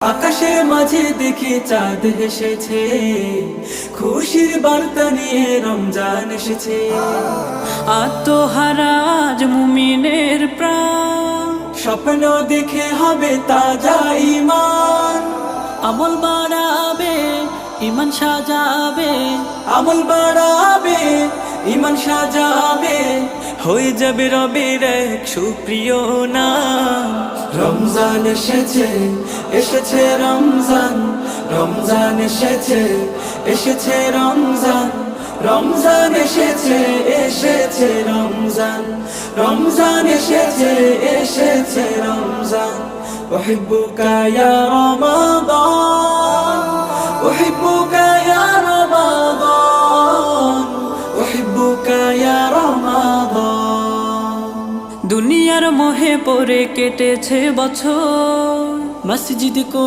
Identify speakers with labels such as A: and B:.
A: আকাশের মাঝে দেখি চাঁদ হেসেছে, খুশির বার্তা নিয়ে রমজান এসেছে।
B: আত্মহারা আজ মুমিনের প্রাণ,
A: স্বপ্ন দেখে হবে তাজা ঈমান।
B: আমল বাড়াবে, ঈমান সাজাবে,
A: আমল বাড়াবে, ঈমান সাজাবে, হয়ে যাবে রবের এক সুপ্রিয় নাম। রমজান এসেছে, এসেছে রমজান, রমজান এসেছে, এসেছে রমজান, রমজান এসেছে, এসেছে রমজান, রমজান এসেছে, এসেছে রমজান। উহিব্বুকা ইয়া রমাদান, উহিব্বুকা ইয়া রমাদান, উহিব্বুকা ইয়া রমাদান।
B: দুনিয়ার মোহে পড়ে কেটেছে বছর, মসজিদ কোরআন